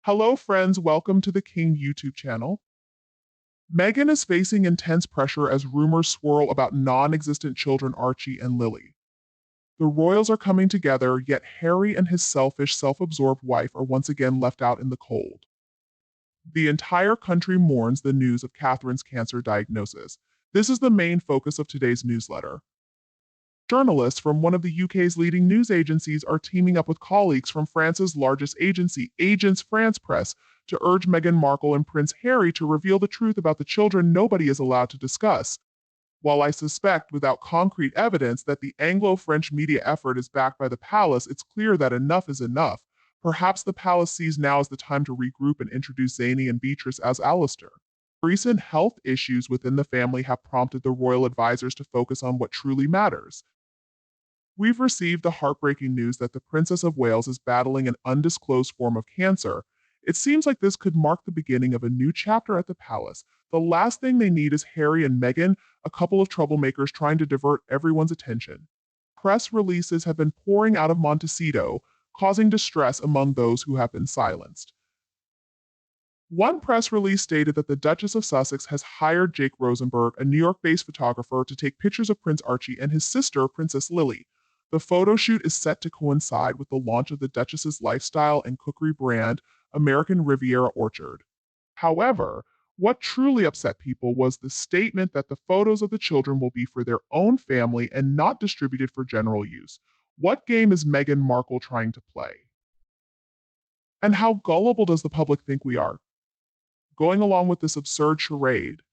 Hello friends, welcome to the King YouTube channel. Meghan is facing intense pressure as rumors swirl about non-existent children Archie and Lili. The royals are coming together, yet Harry and his selfish, self-absorbed wife are once again left out in the cold. The entire country mourns the news of Catherine's cancer diagnosis. This is the main focus of today's newsletter. Journalists from one of the UK's leading news agencies are teaming up with colleagues from France's largest agency, Agence France Presse, to urge Meghan Markle and Prince Harry to reveal the truth about the children nobody is allowed to discuss. While I suspect, without concrete evidence, that the Anglo-French media effort is backed by the palace, it's clear that enough is enough. Perhaps the palace sees now as the time to regroup and introduce Zaini and Beatrice as Alistair. Recent health issues within the family have prompted the royal advisors to focus on what truly matters. We've received the heartbreaking news that the Princess of Wales is battling an undisclosed form of cancer. It seems like this could mark the beginning of a new chapter at the palace. The last thing they need is Harry and Meghan, a couple of troublemakers trying to divert everyone's attention. Press releases have been pouring out of Montecito, causing distress among those who have been silenced. One press release stated that the Duchess of Sussex has hired Jake Rosenberg, a New York-based photographer, to take pictures of Prince Archie and his sister, Princess Lili. The photo shoot is set to coincide with the launch of the Duchess's lifestyle and cookery brand, American Riviera Orchard. However, what truly upset people was the statement that the photos of the children will be for their own family and not distributed for general use. What game is Meghan Markle trying to play? And how gullible does the public think we are? Going along with this absurd charade,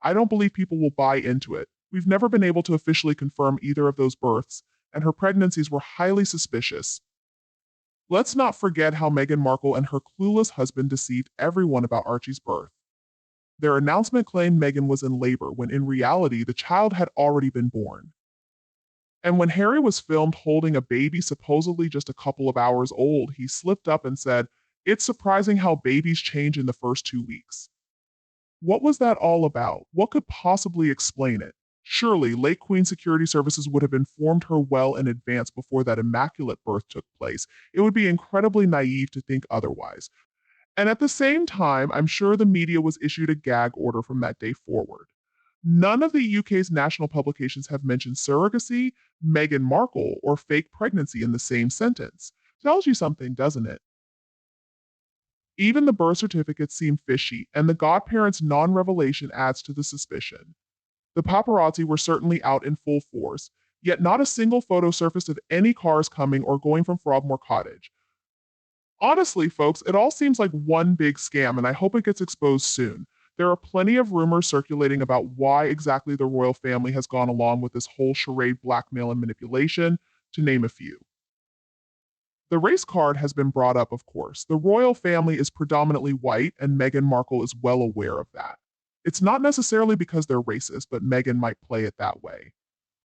I don't believe people will buy into it. We've never been able to officially confirm either of those births, and her pregnancies were highly suspicious. Let's not forget how Meghan Markle and her clueless husband deceived everyone about Archie's birth. Their announcement claimed Meghan was in labor when in reality the child had already been born. And when Harry was filmed holding a baby supposedly just a couple of hours old, he slipped up and said, "It's surprising how babies change in the first 2 weeks." What was that all about? What could possibly explain it? Surely, late Queen Security Services would have informed her well in advance before that immaculate birth took place. It would be incredibly naive to think otherwise. And at the same time, I'm sure the media was issued a gag order from that day forward. None of the UK's national publications have mentioned surrogacy, Meghan Markle, or fake pregnancy in the same sentence. Tells you something, doesn't it? Even the birth certificates seem fishy, and the godparents' non-revelation adds to the suspicion. The paparazzi were certainly out in full force, yet not a single photo surfaced of any cars coming or going from Frogmore Cottage. Honestly, folks, it all seems like one big scam, and I hope it gets exposed soon. There are plenty of rumors circulating about why exactly the royal family has gone along with this whole charade, blackmail, and manipulation, to name a few. The race card has been brought up, of course. The royal family is predominantly white, and Meghan Markle is well aware of that. It's not necessarily because they're racist, but Meghan might play it that way.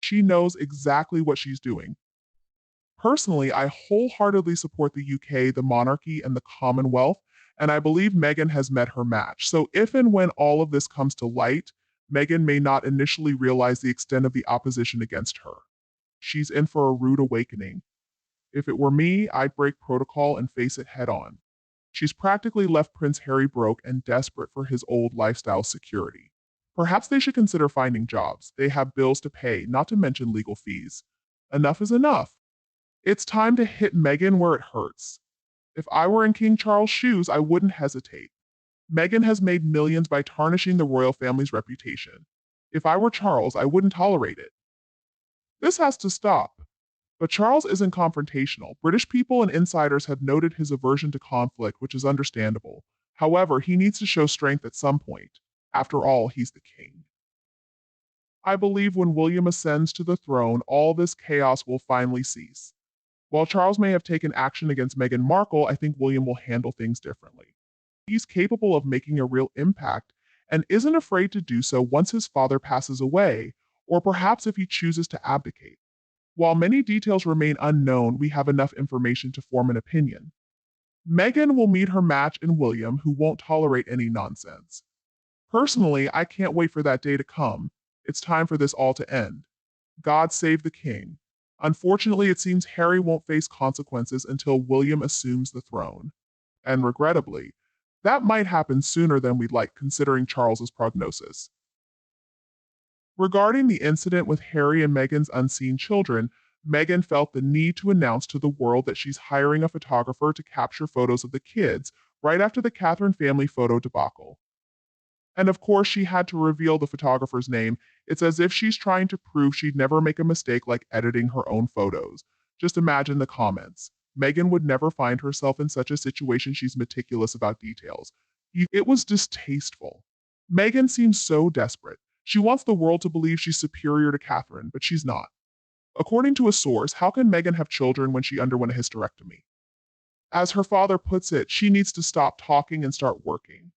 She knows exactly what she's doing. Personally, I wholeheartedly support the UK, the monarchy, and the Commonwealth, and I believe Meghan has met her match. So if and when all of this comes to light, Meghan may not initially realize the extent of the opposition against her. She's in for a rude awakening. If it were me, I'd break protocol and face it head on. She's practically left Prince Harry broke and desperate for his old lifestyle security. Perhaps they should consider finding jobs. They have bills to pay, not to mention legal fees. Enough is enough. It's time to hit Meghan where it hurts. If I were in King Charles' shoes, I wouldn't hesitate. Meghan has made millions by tarnishing the royal family's reputation. If I were Charles, I wouldn't tolerate it. This has to stop. But Charles isn't confrontational. British people and insiders have noted his aversion to conflict, which is understandable. However, he needs to show strength at some point. After all, he's the king. I believe when William ascends to the throne, all this chaos will finally cease. While Charles may have taken action against Meghan Markle, I think William will handle things differently. He's capable of making a real impact and isn't afraid to do so once his father passes away, or perhaps if he chooses to abdicate. While many details remain unknown, we have enough information to form an opinion. Meghan will meet her match in William, who won't tolerate any nonsense. Personally, I can't wait for that day to come. It's time for this all to end. God save the king. Unfortunately, it seems Harry won't face consequences until William assumes the throne. And regrettably, that might happen sooner than we'd like considering Charles's prognosis. Regarding the incident with Harry and Meghan's unseen children, Meghan felt the need to announce to the world that she's hiring a photographer to capture photos of the kids right after the Catherine family photo debacle. And of course, she had to reveal the photographer's name. It's as if she's trying to prove she'd never make a mistake like editing her own photos. Just imagine the comments. Meghan would never find herself in such a situation. She's meticulous about details. It was distasteful. Meghan seems so desperate. She wants the world to believe she's superior to Catherine, but she's not. According to a source, how can Meghan have children when she underwent a hysterectomy? As her father puts it, she needs to stop talking and start working.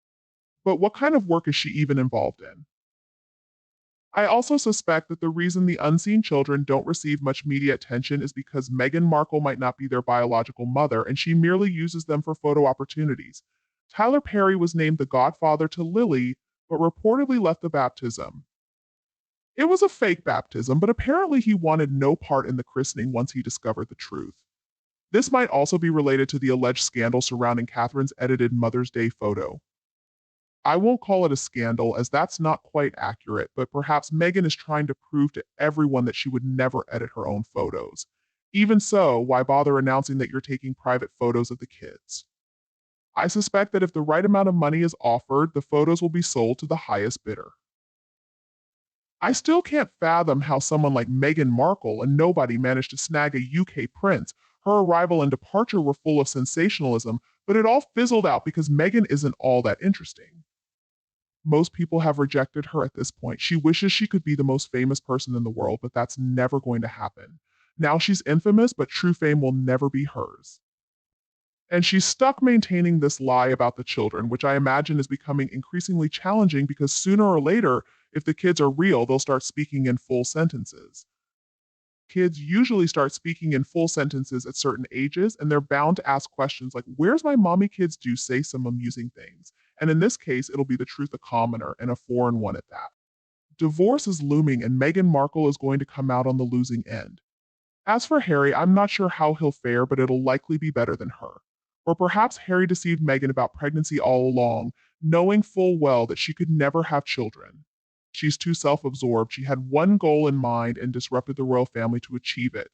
But what kind of work is she even involved in? I also suspect that the reason the unseen children don't receive much media attention is because Meghan Markle might not be their biological mother and she merely uses them for photo opportunities. Tyler Perry was named the godfather to Lily, but reportedly left the baptism. It was a fake baptism, but apparently he wanted no part in the christening once he discovered the truth. This might also be related to the alleged scandal surrounding Catherine's edited Mother's Day photo. I won't call it a scandal as that's not quite accurate, but perhaps Meghan is trying to prove to everyone that she would never edit her own photos. Even so, why bother announcing that you're taking private photos of the kids? I suspect that if the right amount of money is offered, the photos will be sold to the highest bidder. I still can't fathom how someone like Meghan Markle, a nobody, managed to snag a UK prince. Her arrival and departure were full of sensationalism, but it all fizzled out because Meghan isn't all that interesting. Most people have rejected her at this point. She wishes she could be the most famous person in the world, but that's never going to happen. Now she's infamous, but true fame will never be hers. And she's stuck maintaining this lie about the children, which I imagine is becoming increasingly challenging because sooner or later, if the kids are real, they'll start speaking in full sentences. Kids usually start speaking in full sentences at certain ages, and they're bound to ask questions like, "Where's my mommy?" Kids do say some amusing things. And in this case, it'll be the truth a commoner, and a foreign one at that. Divorce is looming, and Meghan Markle is going to come out on the losing end. As for Harry, I'm not sure how he'll fare, but it'll likely be better than her. Or perhaps Harry deceived Meghan about pregnancy all along, knowing full well that she could never have children. She's too self-absorbed. She had one goal in mind and disrupted the royal family to achieve it.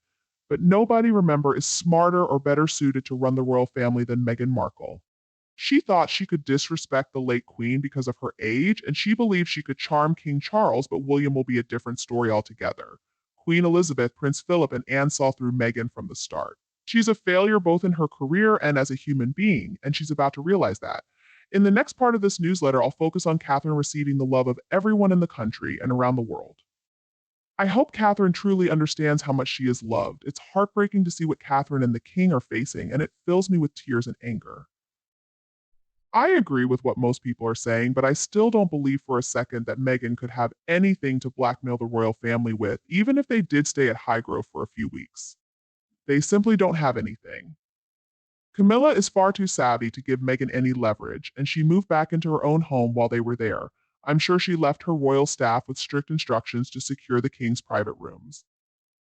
But nobody, remember, is smarter or better suited to run the royal family than Meghan Markle. She thought she could disrespect the late queen because of her age, and she believed she could charm King Charles, but William will be a different story altogether. Queen Elizabeth, Prince Philip, and Anne saw through Meghan from the start. She's a failure both in her career and as a human being, and she's about to realize that. In the next part of this newsletter, I'll focus on Catherine receiving the love of everyone in the country and around the world. I hope Catherine truly understands how much she is loved. It's heartbreaking to see what Catherine and the king are facing, and it fills me with tears and anger. I agree with what most people are saying, but I still don't believe for a second that Meghan could have anything to blackmail the royal family with, even if they did stay at Highgrove for a few weeks. They simply don't have anything. Camilla is far too savvy to give Meghan any leverage, and she moved back into her own home while they were there. I'm sure she left her royal staff with strict instructions to secure the king's private rooms.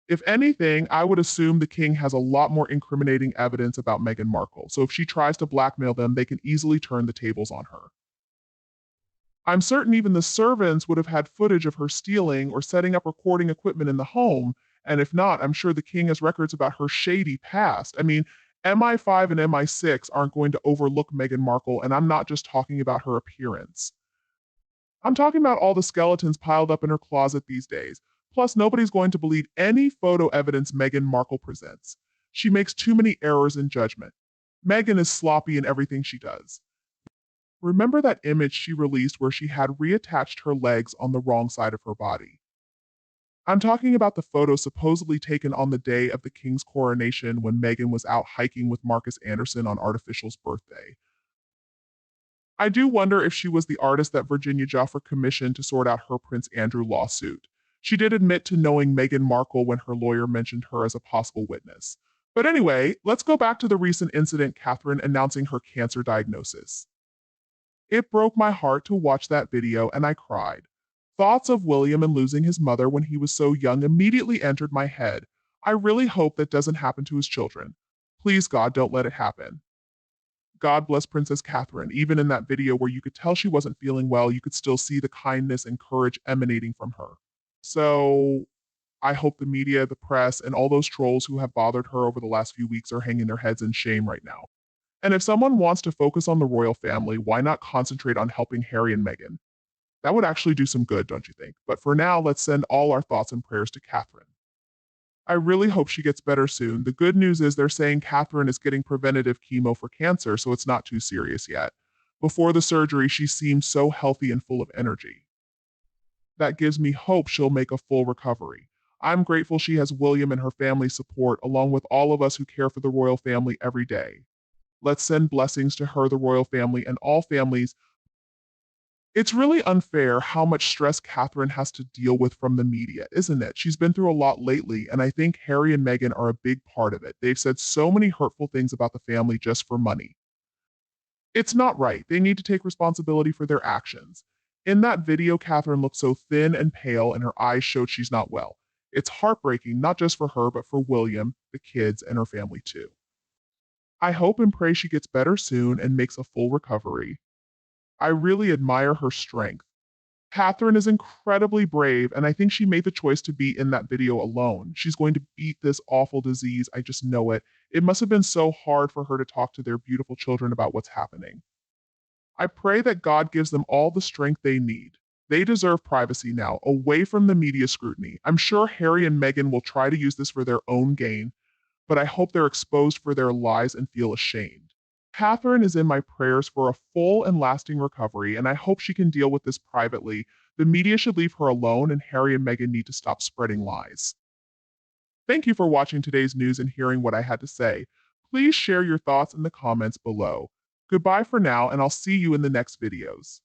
If anything, I would assume the king has a lot more incriminating evidence about Meghan Markle, so if she tries to blackmail them, they can easily turn the tables on her. I'm certain even the servants would have had footage of her stealing or setting up recording equipment in the home, and if not, I'm sure the king has records about her shady past. I mean, MI5 and MI6 aren't going to overlook Meghan Markle, and I'm not just talking about her appearance. I'm talking about all the skeletons piled up in her closet these days. Plus, nobody's going to believe any photo evidence Meghan Markle presents. She makes too many errors in judgment. Meghan is sloppy in everything she does. Remember that image she released where she had reattached her legs on the wrong side of her body? I'm talking about the photo supposedly taken on the day of the king's coronation when Meghan was out hiking with Marcus Anderson on Artificial's birthday. I do wonder if she was the artist that Virginia Joffer commissioned to sort out her Prince Andrew lawsuit. She did admit to knowing Meghan Markle when her lawyer mentioned her as a possible witness. But anyway, let's go back to the recent incident, Catherine announcing her cancer diagnosis. It broke my heart to watch that video and I cried. Thoughts of William and losing his mother when he was so young immediately entered my head. I really hope that doesn't happen to his children. Please, God, don't let it happen. God bless Princess Catherine. Even in that video where you could tell she wasn't feeling well, you could still see the kindness and courage emanating from her. So I hope the media, the press, and all those trolls who have bothered her over the last few weeks are hanging their heads in shame right now. And if someone wants to focus on the royal family, why not concentrate on helping Harry and Meghan? That would actually do some good, don't you think? But for now, let's send all our thoughts and prayers to Catherine. I really hope she gets better soon. The good news is they're saying Catherine is getting preventative chemo for cancer, so it's not too serious yet. Before the surgery, she seemed so healthy and full of energy. That gives me hope she'll make a full recovery. I'm grateful she has William and her family's support, along with all of us who care for the royal family every day. Let's send blessings to her, the royal family, and all families. It's really unfair how much stress Catherine has to deal with from the media, isn't it? She's been through a lot lately, and I think Harry and Meghan are a big part of it. They've said so many hurtful things about the family just for money. It's not right. They need to take responsibility for their actions. In that video, Catherine looked so thin and pale, and her eyes showed she's not well. It's heartbreaking, not just for her, but for William, the kids, and her family too. I hope and pray she gets better soon and makes a full recovery. I really admire her strength. Catherine is incredibly brave, and I think she made the choice to be in that video alone. She's going to beat this awful disease. I just know it. It must have been so hard for her to talk to their beautiful children about what's happening. I pray that God gives them all the strength they need. They deserve privacy now, away from the media scrutiny. I'm sure Harry and Meghan will try to use this for their own gain, but I hope they're exposed for their lies and feel ashamed. Catherine is in my prayers for a full and lasting recovery, and I hope she can deal with this privately. The media should leave her alone, and Harry and Meghan need to stop spreading lies. Thank you for watching today's news and hearing what I had to say. Please share your thoughts in the comments below. Goodbye for now, and I'll see you in the next videos.